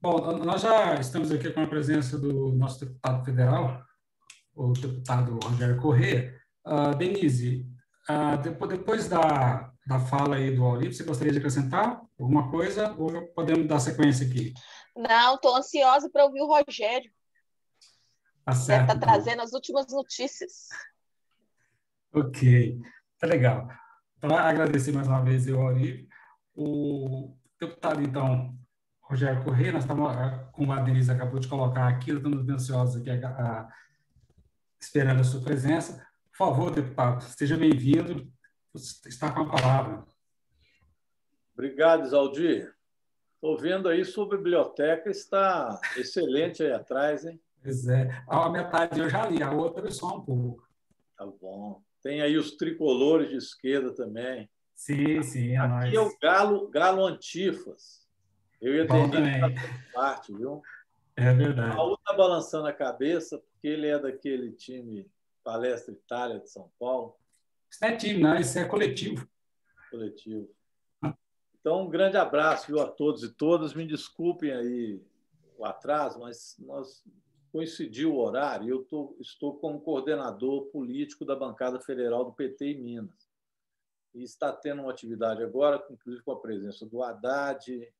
Bom, nós já estamos aqui com a presença do nosso deputado federal, o deputado Rogério Corrêa. Denise, depois da fala aí do Auri, você gostaria de acrescentar alguma coisa ou podemos dar sequência aqui? Não, estou ansiosa para ouvir o Rogério. Tá Deve certo, estar então. trazendo as últimas notícias. Ok, tá legal. Então, agradecer mais uma vez o Auri. O deputado, então, Rogério Corrêa, nós estamos, como a Denise acabou de colocar aqui, nós estamos ansiosos aqui esperando a sua presença. Por favor, deputado, esteja bem-vindo. Você está com a palavra. Obrigado, Isaldir. Estou vendo aí sua biblioteca, está excelente aí atrás, hein? Pois é. A metade eu já li, a outra só um pouco. Tá bom. Tem aí os tricolores de esquerda também. Sim, é Aqui é nóis. o Galo Antifas. Eu e a Bom Denise também. fazemos parte, viu? É O verdade. Raul está balançando a cabeça porque ele é daquele time Palestra Itália de São Paulo, Isso não é time, não, isso é coletivo. coletivo. Então, um grande abraço, viu, a todos e todas. Me desculpem aí o atraso, mas coincidiu o horário e estou como coordenador político da bancada federal do PT em Minas. E está tendo uma atividade agora, inclusive com a presença do Haddad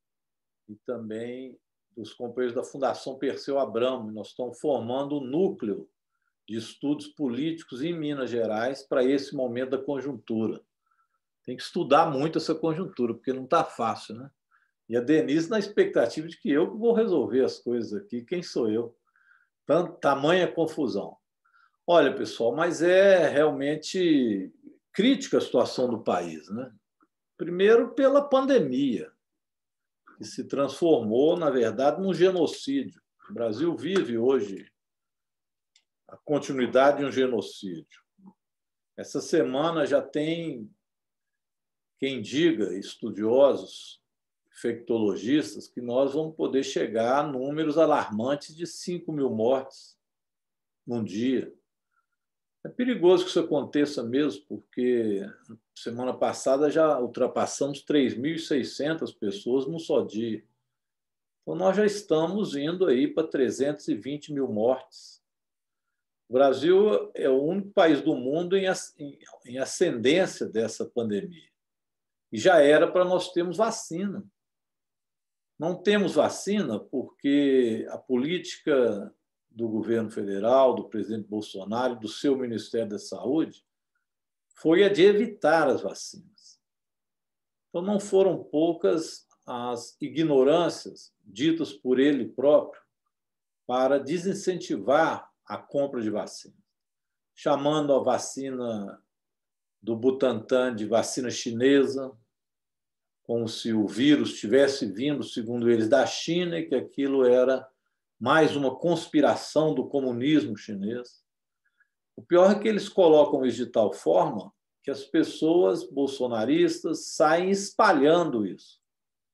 e também dos companheiros da Fundação Perseu Abramo. Nós estamos formando um núcleo de estudos políticos em Minas Gerais para esse momento da conjuntura. Tem que estudar muito essa conjuntura, porque não está fácil, né? E a Denise na expectativa de que eu vou resolver as coisas aqui. Quem sou eu? Tamanha confusão. Olha, pessoal, mas é realmente crítica a situação do país, né? Primeiro, pela pandemia, que se transformou, na verdade, num genocídio. O Brasil vive hoje a continuidade de um genocídio. Essa semana já tem quem diga, estudiosos, infectologistas, que nós vamos poder chegar a números alarmantes de 5 mil mortes num dia. É perigoso que isso aconteça mesmo, porque semana passada já ultrapassamos 3.600 pessoas num só dia. Então, nós já estamos indo aí para 320 mil mortes. O Brasil é o único país do mundo em ascendência dessa pandemia. E já era para nós termos vacina. Não temos vacina porque a política do governo federal, do presidente Bolsonaro, do seu Ministério da Saúde, foi a de evitar as vacinas. Então, não foram poucas as ignorâncias ditas por ele próprio para desincentivar a compra de vacina, chamando a vacina do Butantan de vacina chinesa, como se o vírus tivesse vindo, segundo eles, da China e que aquilo era mais uma conspiração do comunismo chinês. O pior é que eles colocam isso de tal forma que as pessoas bolsonaristas saem espalhando isso.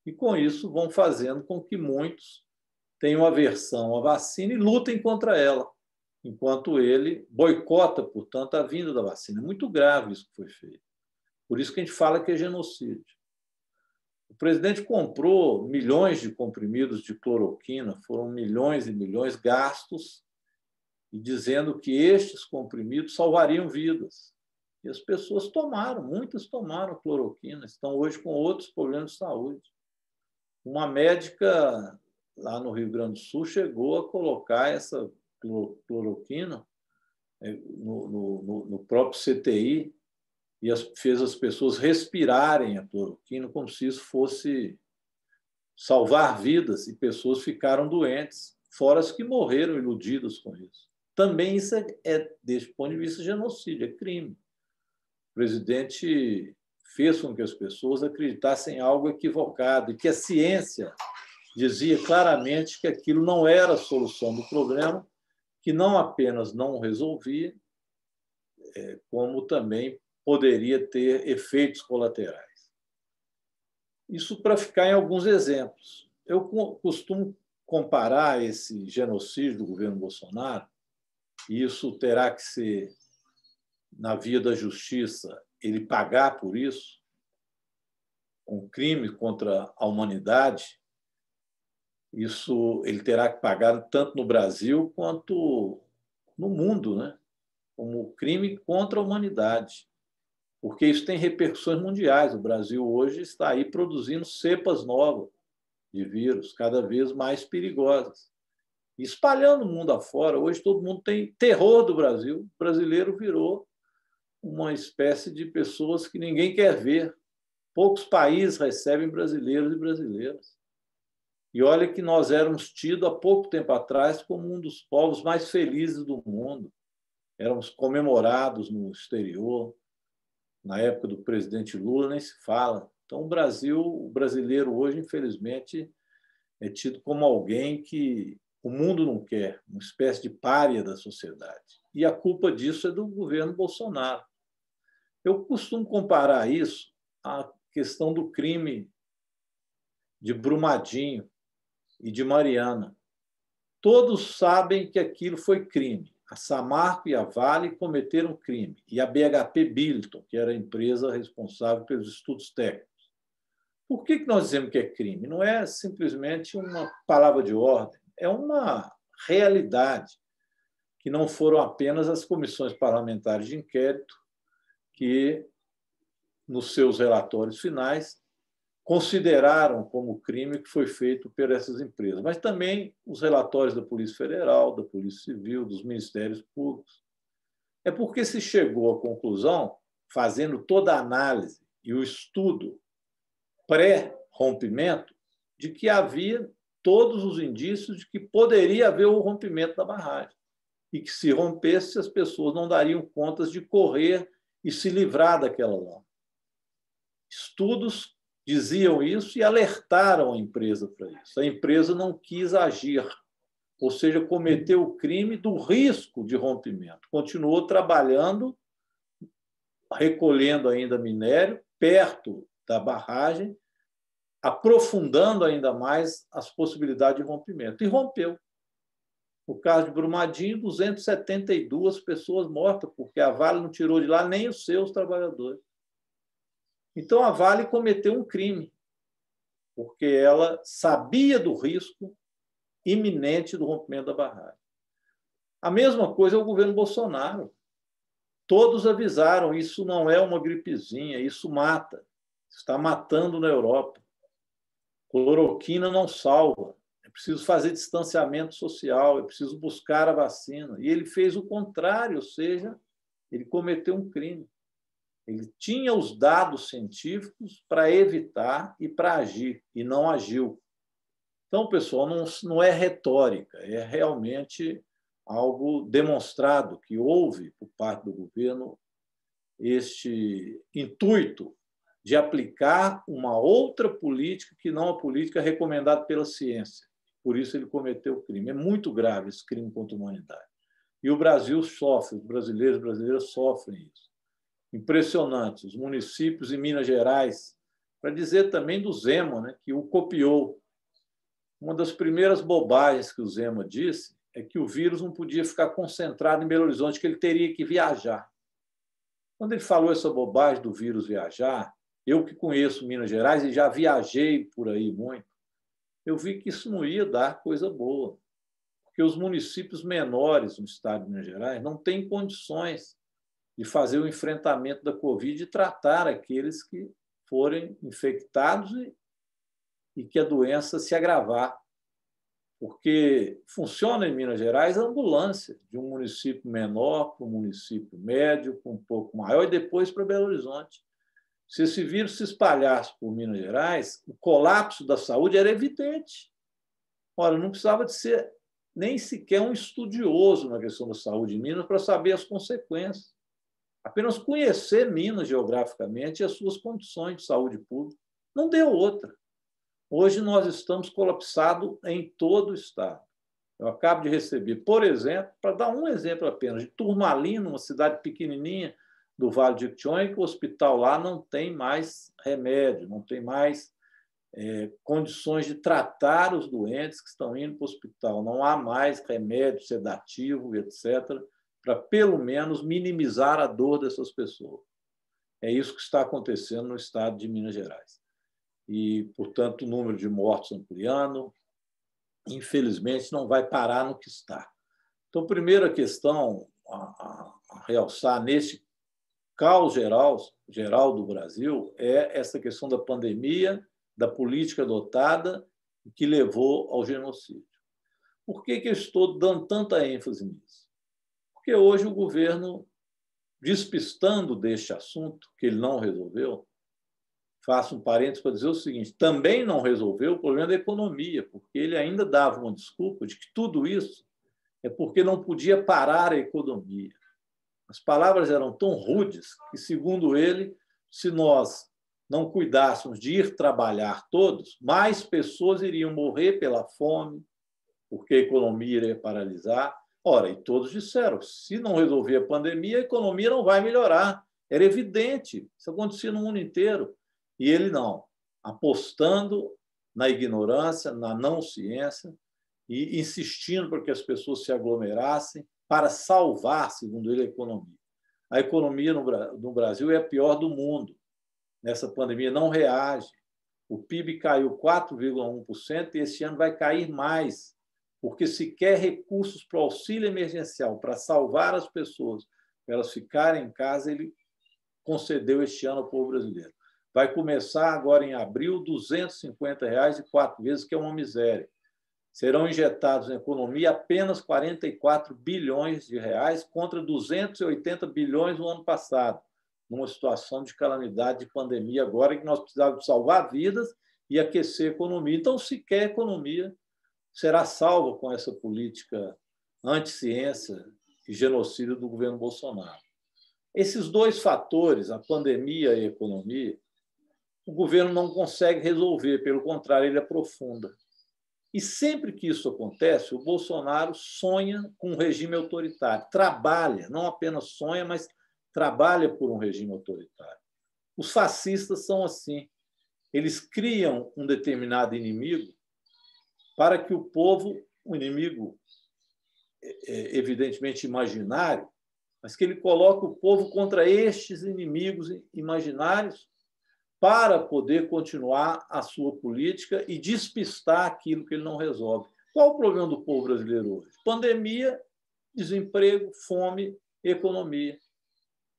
E, com isso, vão fazendo com que muitos tenham aversão à vacina e lutem contra ela, enquanto ele boicota, portanto, a vinda da vacina. É muito grave isso que foi feito. Por isso que a gente fala que é genocídio. O presidente comprou milhões de comprimidos de cloroquina, foram milhões e milhões gastos, e dizendo que estes comprimidos salvariam vidas. E as pessoas tomaram, muitas tomaram cloroquina, estão hoje com outros problemas de saúde. Uma médica lá no Rio Grande do Sul chegou a colocar essa cloroquina no próprio CTI e fez as pessoas respirarem a cloroquina como se isso fosse salvar vidas, e pessoas ficaram doentes, fora as que morreram iludidas com isso. Também isso desse ponto de vista, genocídio, é crime. O presidente fez com que as pessoas acreditassem em algo equivocado e que a ciência dizia claramente que aquilo não era a solução do problema, que não apenas não resolvia, como também poderia ter efeitos colaterais. Isso para ficar em alguns exemplos. Eu costumo comparar esse genocídio do governo Bolsonaro, e isso terá que ser, na via da justiça, ele pagar por isso, um crime contra a humanidade, Isso ele terá que pagar tanto no Brasil quanto no mundo, né? Como crime contra a humanidade, porque isso tem repercussões mundiais. O Brasil hoje está aí produzindo cepas novas de vírus, cada vez mais perigosas, espalhando o mundo afora. Hoje todo mundo tem terror do Brasil. O brasileiro virou uma espécie de pessoas que ninguém quer ver. Poucos países recebem brasileiros e brasileiras. E olha que nós éramos tidos há pouco tempo atrás como um dos povos mais felizes do mundo. Éramos comemorados no exterior. Na época do presidente Lula, nem se fala. Então, o brasileiro hoje, infelizmente, é tido como alguém que o mundo não quer, uma espécie de pária da sociedade. E a culpa disso é do governo Bolsonaro. Eu costumo comparar isso à questão do crime de Brumadinho e de Mariana. Todos sabem que aquilo foi crime. A Samarco e a Vale cometeram crime. E a BHP Billiton, que era a empresa responsável pelos estudos técnicos. Por que nós dizemos que é crime? Não é simplesmente uma palavra de ordem, é uma realidade, que não foram apenas as comissões parlamentares de inquérito que, nos seus relatórios finais, consideraram como crime que foi feito por essas empresas, mas também os relatórios da Polícia Federal, da Polícia Civil, dos Ministérios Públicos. É porque se chegou à conclusão, fazendo toda a análise e o estudo pré-rompimento, de que havia todos os indícios de que poderia haver o rompimento da barragem e que, se rompesse, as pessoas não dariam contas de correr e se livrar daquela lama. Estudos diziam isso e alertaram a empresa para isso. A empresa não quis agir, ou seja, cometeu o crime do risco de rompimento. Continuou trabalhando, recolhendo ainda minério perto da barragem, aprofundando ainda mais as possibilidades de rompimento. E rompeu. No caso de Brumadinho, 272 pessoas mortas, porque a Vale não tirou de lá nem os seus trabalhadores. Então, a Vale cometeu um crime, porque ela sabia do risco iminente do rompimento da barragem. A mesma coisa é o governo Bolsonaro. Todos avisaram, isso não é uma gripezinha, isso mata. Está matando na Europa. Cloroquina não salva. É preciso fazer distanciamento social, é preciso buscar a vacina. E ele fez o contrário, ou seja, ele cometeu um crime. Ele tinha os dados científicos para evitar e para agir, e não agiu. Então, pessoal, não é retórica, é realmente algo demonstrado, que houve, por parte do governo, este intuito de aplicar uma outra política que não a política recomendada pela ciência. Por isso ele cometeu o crime. É muito grave esse crime contra a humanidade. E o Brasil sofre, os brasileiros e brasileiras sofrem isso. Impressionante. Os municípios em Minas Gerais, para dizer também do Zema, né, que o copiou. Uma das primeiras bobagens que o Zema disse é que o vírus não podia ficar concentrado em Belo Horizonte, que ele teria que viajar. Quando ele falou essa bobagem do vírus viajar, eu que conheço Minas Gerais e já viajei por aí muito, eu vi que isso não ia dar coisa boa, porque os municípios menores no estado de Minas Gerais não têm condições de fazer o enfrentamento da Covid e tratar aqueles que forem infectados e que a doença se agravar. Porque funciona em Minas Gerais a ambulância de um município menor para um município médio, para um pouco maior, e depois para Belo Horizonte. Se esse vírus se espalhasse por Minas Gerais, o colapso da saúde era evidente. Ora, não precisava de ser nem sequer um estudioso na questão da saúde em Minas para saber as consequências. Apenas conhecer Minas geograficamente e as suas condições de saúde pública. Não deu outra. Hoje nós estamos colapsados em todo o estado. Eu acabo de receber, por exemplo, para dar um exemplo apenas, de Turmalina, uma cidade pequenininha do Vale de Jequitinhonha, que o hospital lá não tem mais remédio, não tem mais condições de tratar os doentes que estão indo para o hospital. Não há mais remédio sedativo, etc., para, pelo menos, minimizar a dor dessas pessoas. É isso que está acontecendo no estado de Minas Gerais. E, portanto, o número de mortos ampliando, infelizmente, não vai parar no que está. Então, primeira questão a realçar nesse caos geral do Brasil é essa questão da pandemia, da política adotada que levou ao genocídio. Por que eu estou dando tanta ênfase nisso? Porque hoje o governo, despistando deste assunto, que ele não resolveu, faço um parênteses para dizer o seguinte, também não resolveu o problema da economia, porque ele ainda dava uma desculpa de que tudo isso é porque não podia parar a economia. As palavras eram tão rudes que, segundo ele, se nós não cuidássemos de ir trabalhar todos, mais pessoas iriam morrer pela fome, porque a economia iria paralisar. Ora, e todos disseram, se não resolver a pandemia, a economia não vai melhorar. Era evidente, isso acontecia no mundo inteiro. E ele não, apostando na ignorância, na não ciência e insistindo para que as pessoas se aglomerassem para salvar, segundo ele, a economia. A economia no Brasil é a pior do mundo. Nessa pandemia não reage. O PIB caiu 4,1% e esse ano vai cair mais, porque se quer recursos para o auxílio emergencial, para salvar as pessoas, para elas ficarem em casa, ele concedeu este ano ao povo brasileiro. Vai começar agora em abril, R$ 250 e 4 vezes, que é uma miséria. Serão injetados na economia apenas 44 bilhões de reais contra 280 bilhões no ano passado, numa situação de calamidade, de pandemia, agora que nós precisávamos salvar vidas e aquecer a economia. Então, sequer a economia será salva com essa política anti-ciência e genocídio do governo Bolsonaro. Esses dois fatores, a pandemia e a economia, o governo não consegue resolver, pelo contrário, ele aprofunda. E sempre que isso acontece, o Bolsonaro sonha com um regime autoritário, trabalha, não apenas sonha, mas trabalha por um regime autoritário. Os fascistas são assim. Eles criam um determinado inimigo para que o povo, um inimigo evidentemente imaginário, mas que ele coloca o povo contra estes inimigos imaginários para poder continuar a sua política e despistar aquilo que ele não resolve. Qual o problema do povo brasileiro hoje? Pandemia, desemprego, fome, economia.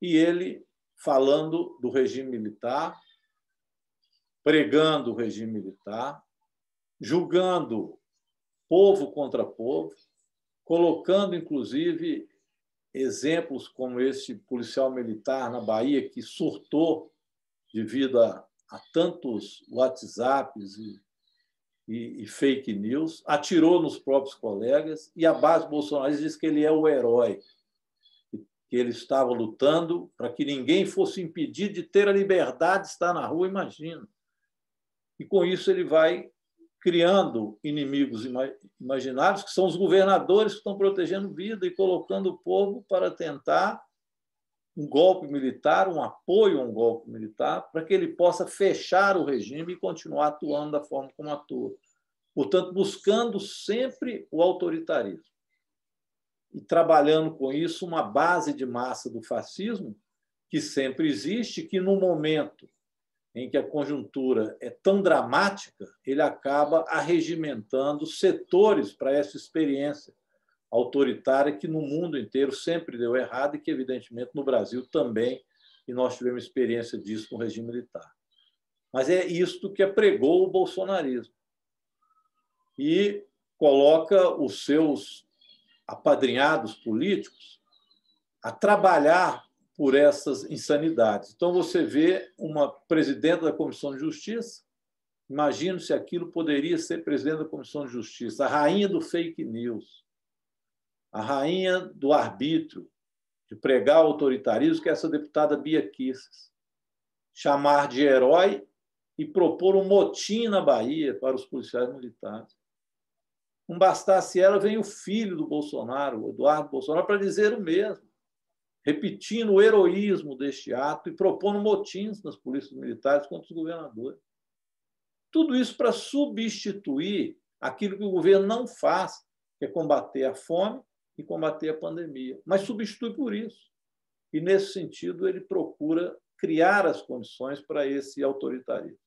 E ele falando do regime militar, pregando o regime militar, julgando povo contra povo, colocando, inclusive, exemplos como esse policial militar na Bahia que surtou devido a tantos WhatsApps e fake news, atirou nos próprios colegas e a base bolsonarista diz que ele é o herói, que ele estava lutando para que ninguém fosse impedido de ter a liberdade de estar na rua, imagina. E, com isso, ele vai criando inimigos imaginários, que são os governadores que estão protegendo vida e colocando o povo para tentar um golpe militar, um apoio a um golpe militar, para que ele possa fechar o regime e continuar atuando da forma como atua. Portanto, buscando sempre o autoritarismo. E trabalhando com isso uma base de massa do fascismo que sempre existe, que no momento em que a conjuntura é tão dramática, ele acaba arregimentando setores para essa experiência autoritária que no mundo inteiro sempre deu errado e que, evidentemente, no Brasil também, e nós tivemos experiência disso no regime militar. Mas é isto que apregou o bolsonarismo. E coloca os seus apadrinhados políticos a trabalhar por essas insanidades. Então, você vê uma presidenta da Comissão de Justiça, imagino se aquilo poderia ser presidente da Comissão de Justiça, a rainha do fake news, a rainha do arbítrio, de pregar o autoritarismo, que é essa deputada Bia Kicis, chamar de herói e propor um motim na Bahia para os policiais militares. Não bastasse ela, vem o filho do Bolsonaro, o Eduardo Bolsonaro, para dizer o mesmo, repetindo o heroísmo deste ato e propondo motins nas polícias militares contra os governadores. Tudo isso para substituir aquilo que o governo não faz, que é combater a fome e combater a pandemia, mas substitui por isso. E, nesse sentido, ele procura criar as condições para esse autoritarismo.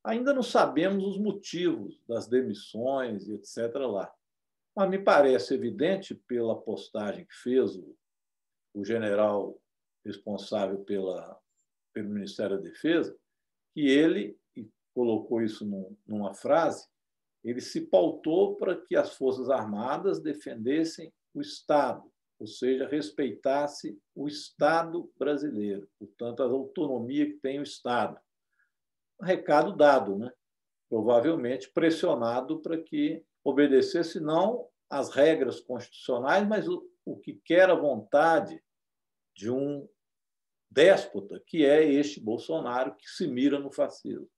Ainda não sabemos os motivos das demissões e etc. lá. Mas me parece evidente, pela postagem que fez o general responsável pelo Ministério da Defesa, que ele, e colocou isso numa frase, ele se pautou para que as Forças Armadas defendessem o Estado, ou seja, respeitasse o Estado brasileiro, portanto, a autonomia que tem o Estado. Recado dado, né? Provavelmente pressionado para que obedecesse não às regras constitucionais, mas o que quer a vontade de um déspota, que é este Bolsonaro, que se mira no fascismo,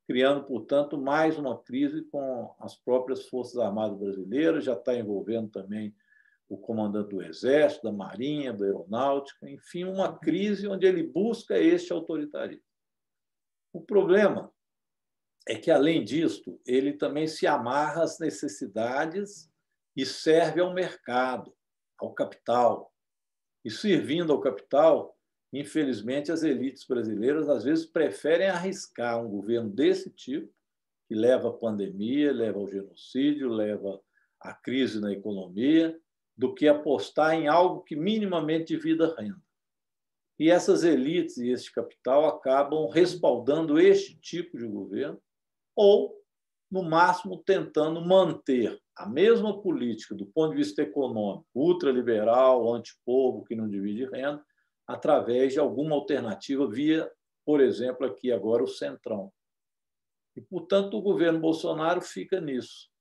criando, portanto, mais uma crise com as próprias Forças Armadas brasileiras, já está envolvendo também o comandante do Exército, da Marinha, da Aeronáutica, enfim, uma crise onde ele busca este autoritarismo. O problema é que, além disto, ele também se amarra às necessidades e serve ao mercado, ao capital. E, servindo ao capital, infelizmente, as elites brasileiras, às vezes, preferem arriscar um governo desse tipo, que leva à pandemia, leva ao genocídio, leva à crise na economia, do que apostar em algo que minimamente divida renda. E essas elites e esse capital acabam respaldando este tipo de governo ou, no máximo, tentando manter a mesma política do ponto de vista econômico, ultraliberal, antipovo, que não divide renda, através de alguma alternativa via, por exemplo, aqui agora o Centrão. E, portanto, o governo Bolsonaro fica nisso.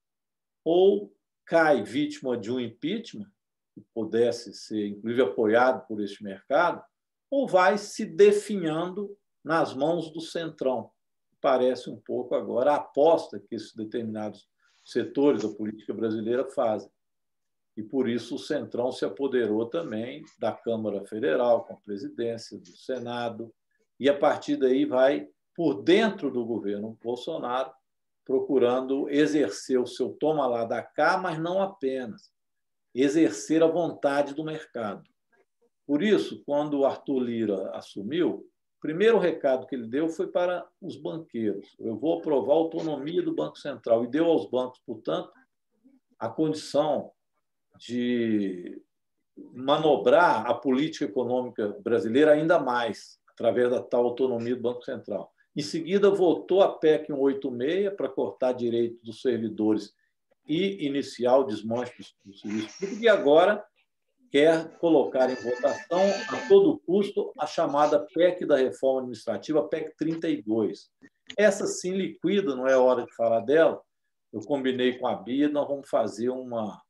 Ou cai vítima de um impeachment, que pudesse ser, inclusive, apoiado por este mercado, ou vai se definhando nas mãos do Centrão. Parece um pouco agora a aposta que esses determinados setores da política brasileira fazem. E, por isso, o Centrão se apoderou também da Câmara Federal, com a presidência, do Senado, e, a partir daí, vai por dentro do governo Bolsonaro, procurando exercer o seu toma lá da cá, mas não apenas, exercer a vontade do mercado. Por isso, quando o Arthur Lira assumiu, o primeiro recado que ele deu foi para os banqueiros. Eu vou aprovar a autonomia do Banco Central. E deu aos bancos, portanto, a condição de manobrar a política econômica brasileira ainda mais, através da tal autonomia do Banco Central. Em seguida, votou a PEC 186 para cortar direitos dos servidores e iniciar o desmanche do serviço público, e agora quer colocar em votação, a todo custo, a chamada PEC da Reforma Administrativa, PEC 32. Essa sim liquida, não é hora de falar dela. Eu combinei com a Bia, nós vamos fazer uma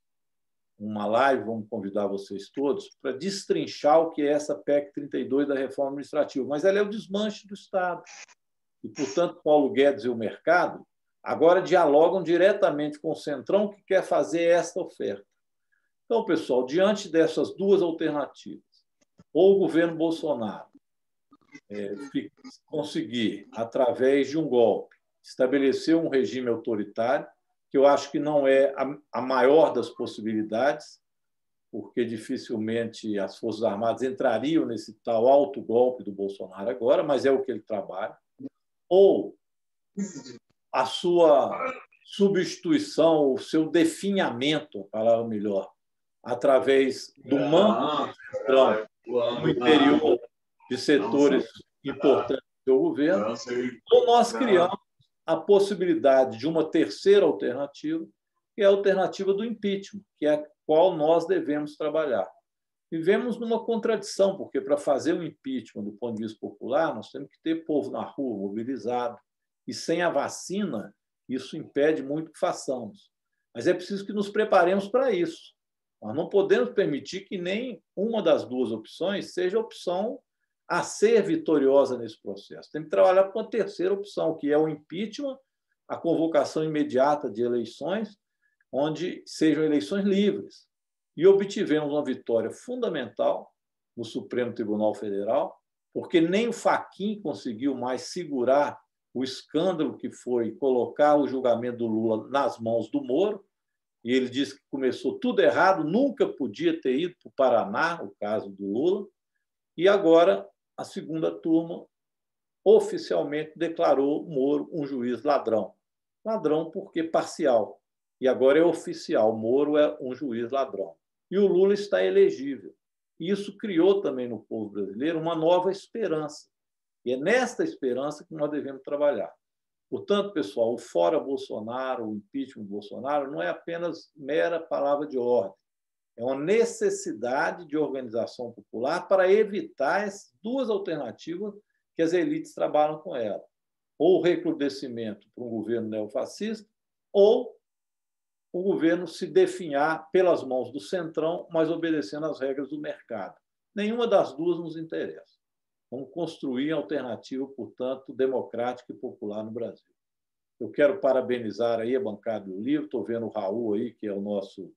live, vamos convidar vocês todos, para destrinchar o que é essa PEC 32 da Reforma Administrativa. Mas ela é o desmanche do Estado. E, portanto, Paulo Guedes e o mercado agora dialogam diretamente com o Centrão, que quer fazer esta oferta. Então, pessoal, diante dessas duas alternativas, ou o governo Bolsonaro conseguir, através de um golpe, estabelecer um regime autoritário, que eu acho que não é a maior das possibilidades, porque dificilmente as Forças Armadas entrariam nesse tal alto golpe do Bolsonaro agora, mas é o que ele trabalha, ou a sua substituição, o seu definhamento, a palavra melhor, através do mando central no interior de setores importantes do governo, ou nós criamos a possibilidade de uma terceira alternativa, que é a alternativa do impeachment, que é a qual nós devemos trabalhar. Vivemos numa contradição, porque para fazer um impeachment do ponto de vista popular, nós temos que ter povo na rua, mobilizado, e sem a vacina, isso impede muito que façamos. Mas é preciso que nos preparemos para isso. Nós não podemos permitir que nem uma das duas opções seja a opção a ser vitoriosa nesse processo. Tem que trabalhar com a terceira opção, que é o impeachment, a convocação imediata de eleições, onde sejam eleições livres. E obtivemos uma vitória fundamental no Supremo Tribunal Federal, porque nem o Fachin conseguiu mais segurar o escândalo que foi colocar o julgamento do Lula nas mãos do Moro, e ele disse que começou tudo errado, nunca podia ter ido para o Paraná, o caso do Lula, e agora a segunda turma oficialmente declarou Moro um juiz ladrão. Ladrão porque parcial. E agora é oficial, Moro é um juiz ladrão. E o Lula está elegível. E isso criou também no povo brasileiro uma nova esperança. E é nesta esperança que nós devemos trabalhar. Portanto, pessoal, o fora Bolsonaro, o impeachment do Bolsonaro, não é apenas mera palavra de ordem. É uma necessidade de organização popular para evitar as duas alternativas que as elites trabalham com ela. Ou o recrudescimento para um governo neofascista, ou o governo se definhar pelas mãos do centrão, mas obedecendo às regras do mercado. Nenhuma das duas nos interessa. Vamos construir alternativa, portanto, democrática e popular no Brasil. Eu quero parabenizar aí a bancada do livro, estou vendo o Raul aí, que é o nosso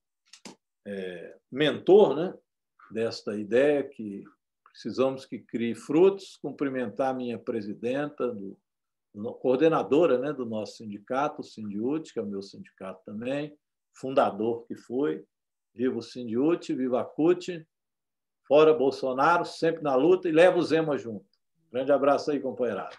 mentor, né, desta ideia, que precisamos que crie frutos, cumprimentar a minha presidenta, coordenadora, né, do nosso sindicato, o Sindiúti, que é o meu sindicato também, fundador que foi. Viva o Sindiúti, viva a CUT, fora Bolsonaro, sempre na luta, e leva o Zema junto. Grande abraço aí, companheirada.